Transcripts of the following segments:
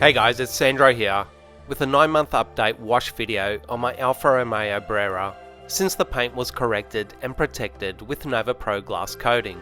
Hey guys, it's Sandro here with a 9-month update wash video on my Alfa Romeo Brera since the paint was corrected and protected with Nova Pro glass coating.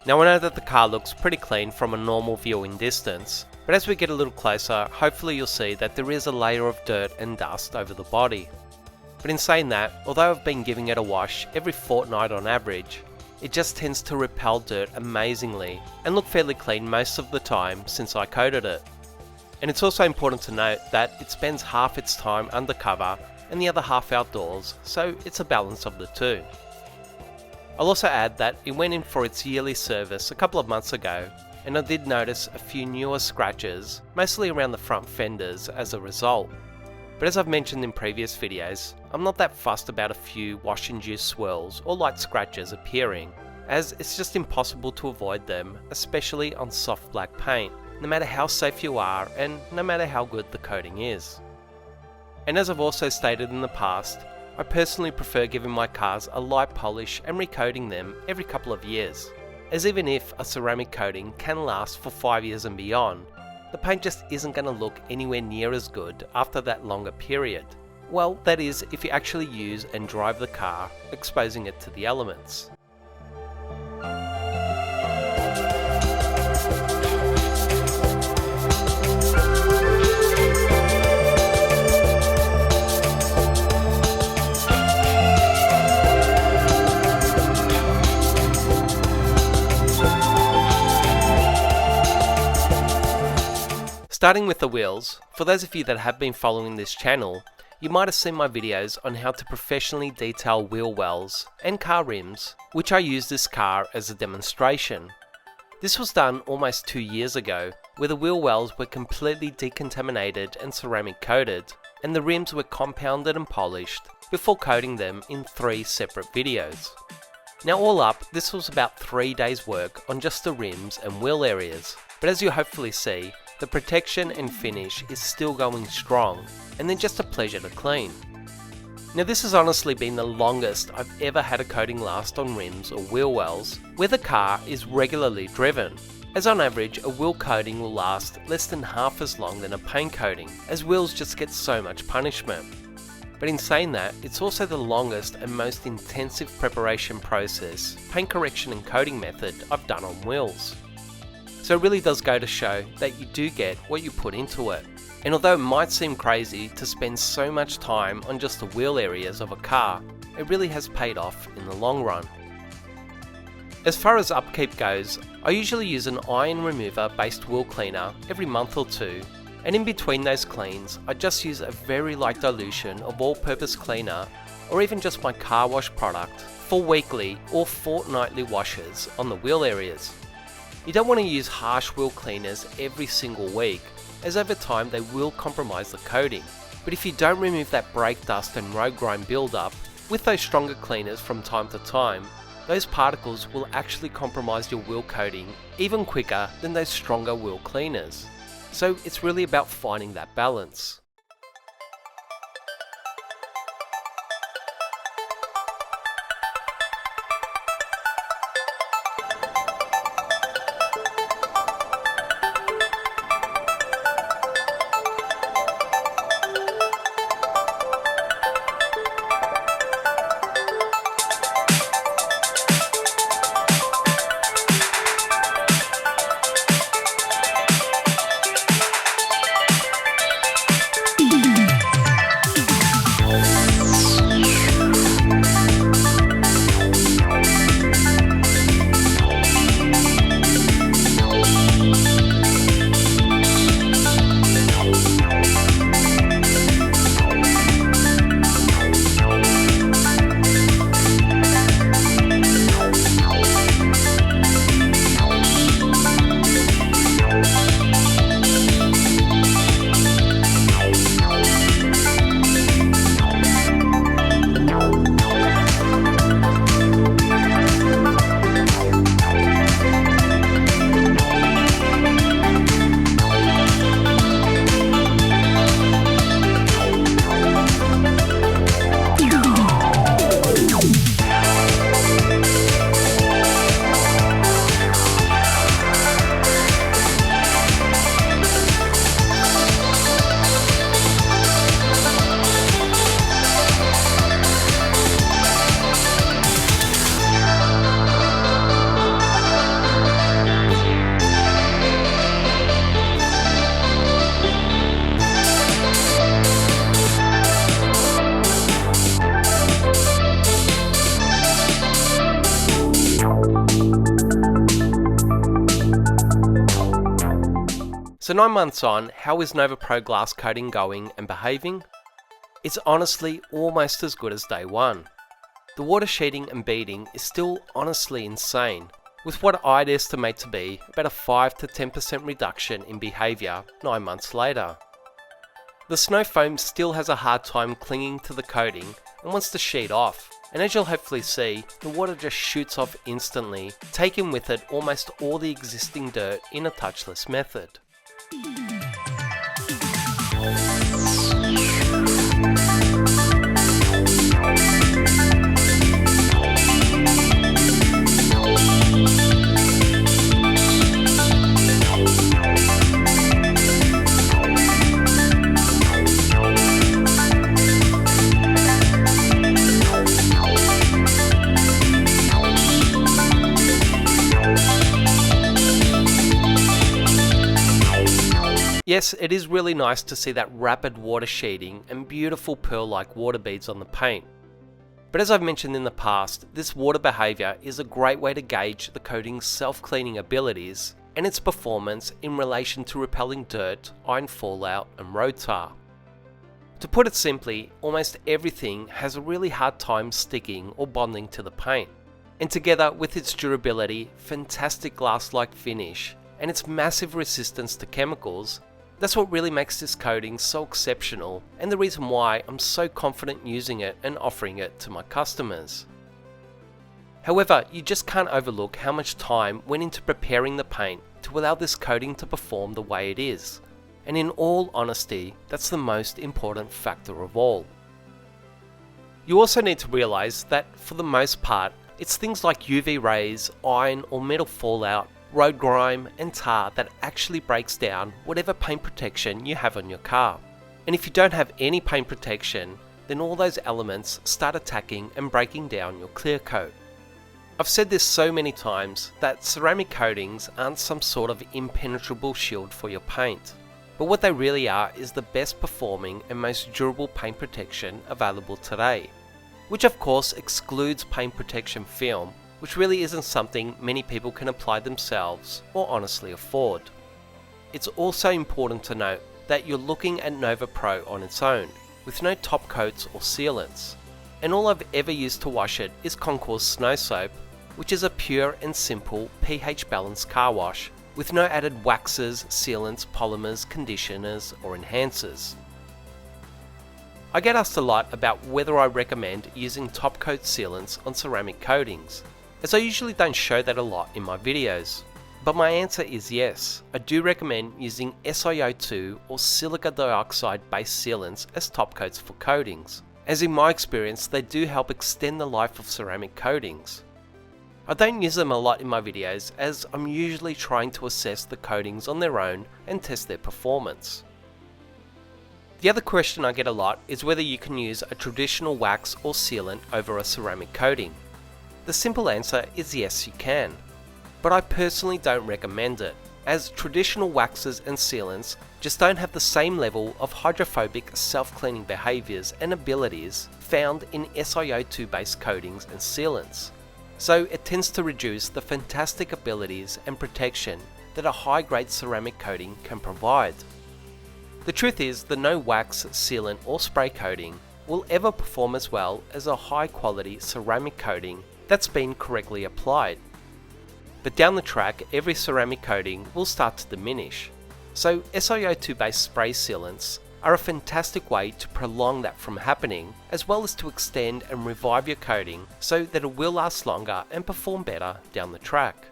Now I know that the car looks pretty clean from a normal viewing distance, but as we get a little closer, hopefully you'll see that there is a layer of dirt and dust over the body. But in saying that, although I've been giving it a wash every fortnight on average, it just tends to repel dirt amazingly and look fairly clean most of the time since I coated it. And it's also important to note that it spends half its time undercover and the other half outdoors, so it's a balance of the two. I'll also add that it went in for its yearly service a couple of months ago, and I did notice a few newer scratches, mostly around the front fenders as a result. But as I've mentioned in previous videos, I'm not that fussed about a few wash-induced swirls or light scratches appearing, as it's just impossible to avoid them, especially on soft black paint, no matter how safe you are and no matter how good the coating is. And as I've also stated in the past, I personally prefer giving my cars a light polish and recoating them every couple of years, as even if a ceramic coating can last for 5 years and beyond, the paint just isn't going to look anywhere near as good after that longer period. Well, that is if you actually use and drive the car, exposing it to the elements. Starting with the wheels, for those of you that have been following this channel, you might have seen my videos on how to professionally detail wheel wells and car rims, which I used this car as a demonstration. This was done almost 2 years ago, where the wheel wells were completely decontaminated and ceramic coated, and the rims were compounded and polished before coating them in 3 separate videos. Now all up, this was about 3 days work on just the rims and wheel areas, but as you hopefully see, the protection and finish is still going strong, and they're just a pleasure to clean. Now this has honestly been the longest I've ever had a coating last on rims or wheel wells where the car is regularly driven, as on average a wheel coating will last less than half as long than a paint coating, as wheels just get so much punishment. But in saying that, it's also the longest and most intensive preparation process, paint correction and coating method I've done on wheels. So it really does go to show that you do get what you put into it. And although it might seem crazy to spend so much time on just the wheel areas of a car, it really has paid off in the long run. As far as upkeep goes, I usually use an iron remover based wheel cleaner every month or two, and in between those cleans I just use a very light dilution of all-purpose cleaner or even just my car wash product for weekly or fortnightly washes on the wheel areas. You don't want to use harsh wheel cleaners every single week, as over time they will compromise the coating. But if you don't remove that brake dust and road grime buildup with those stronger cleaners from time to time, those particles will actually compromise your wheel coating even quicker than those stronger wheel cleaners. So it's really about finding that balance. So 9 months on, how is Nova Pro glass coating going and behaving? It's honestly almost as good as day one. The water sheeting and beading is still honestly insane, with what I'd estimate to be about a 5 to 10% reduction in behaviour 9 months later. The snow foam still has a hard time clinging to the coating and wants to sheet off, and as you'll hopefully see, the water just shoots off instantly, taking with it almost all the existing dirt in a touchless method. Yes, it is really nice to see that rapid water sheeting and beautiful pearl-like water beads on the paint. But as I've mentioned in the past, this water behaviour is a great way to gauge the coating's self-cleaning abilities and its performance in relation to repelling dirt, iron fallout and road tar. To put it simply, almost everything has a really hard time sticking or bonding to the paint. And together with its durability, fantastic glass-like finish, and its massive resistance to chemicals, that's what really makes this coating so exceptional and the reason why I'm so confident using it and offering it to my customers. However, you just can't overlook how much time went into preparing the paint to allow this coating to perform the way it is. And in all honesty, that's the most important factor of all. You also need to realise that for the most part, it's things like UV rays, iron or metal fallout, road grime and tar that actually breaks down whatever paint protection you have on your car. And if you don't have any paint protection, then all those elements start attacking and breaking down your clear coat. I've said this so many times that ceramic coatings aren't some sort of impenetrable shield for your paint, but what they really are is the best performing and most durable paint protection available today, which of course excludes paint protection film, which really isn't something many people can apply themselves or honestly afford. It's also important to note that you're looking at Nova Pro on its own, with no top coats or sealants, and all I've ever used to wash it is Concours Snow Soap, which is a pure and simple pH balanced car wash, with no added waxes, sealants, polymers, conditioners or enhancers. I get asked a lot about whether I recommend using top coat sealants on ceramic coatings, as I usually don't show that a lot in my videos. But my answer is yes, I do recommend using SiO2 or silica dioxide based sealants as top coats for coatings, as in my experience they do help extend the life of ceramic coatings. I don't use them a lot in my videos as I'm usually trying to assess the coatings on their own and test their performance. The other question I get a lot is whether you can use a traditional wax or sealant over a ceramic coating. The simple answer is yes, you can, but I personally don't recommend it, as traditional waxes and sealants just don't have the same level of hydrophobic self-cleaning behaviours and abilities found in SiO2 based coatings and sealants, so it tends to reduce the fantastic abilities and protection that a high-grade ceramic coating can provide. The truth is that no wax, sealant or spray coating will ever perform as well as a high-quality ceramic coating that's been correctly applied. But down the track, every ceramic coating will start to diminish, so SiO2 based spray sealants are a fantastic way to prolong that from happening, as well as to extend and revive your coating so that it will last longer and perform better down the track.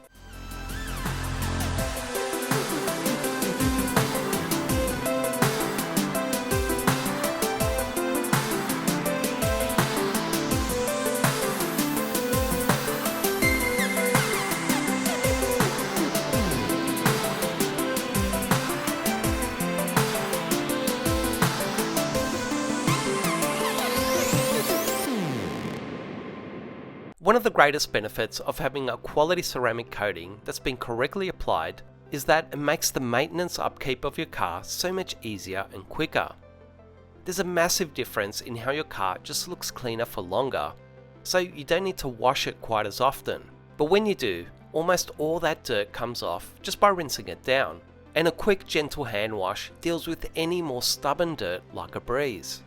One of the greatest benefits of having a quality ceramic coating that's been correctly applied is that it makes the maintenance upkeep of your car so much easier and quicker. There's a massive difference in how your car just looks cleaner for longer, so you don't need to wash it quite as often. But when you do, almost all that dirt comes off just by rinsing it down, and a quick gentle hand wash deals with any more stubborn dirt like a breeze.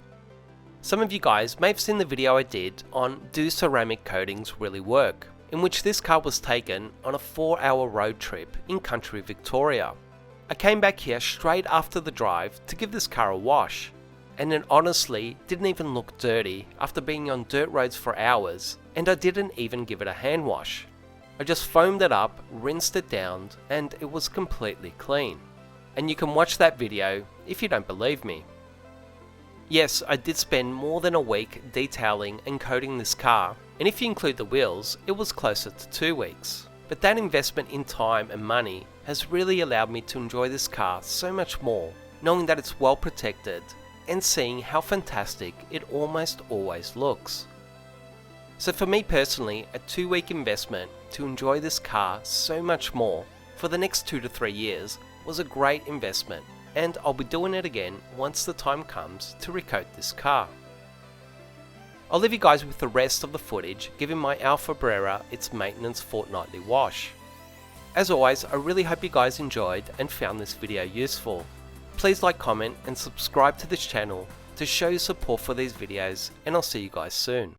Some of you guys may have seen the video I did on Do Ceramic Coatings Really Work, in which this car was taken on a 4-hour road trip in country Victoria. I came back here straight after the drive to give this car a wash, and it honestly didn't even look dirty after being on dirt roads for hours, and I didn't even give it a hand wash. I just foamed it up, rinsed it down, and it was completely clean. And you can watch that video if you don't believe me. Yes, I did spend more than a week detailing and coating this car, and if you include the wheels, it was closer to 2 weeks. But that investment in time and money has really allowed me to enjoy this car so much more, knowing that it's well protected and seeing how fantastic it almost always looks. So for me personally, a 2-week investment to enjoy this car so much more for the next 2 to 3 years was a great investment, and I'll be doing it again once the time comes to recoat this car. I'll leave you guys with the rest of the footage giving my Alfa Brera its maintenance fortnightly wash. As always, I really hope you guys enjoyed and found this video useful. Please like, comment and subscribe to this channel to show your support for these videos, and I'll see you guys soon.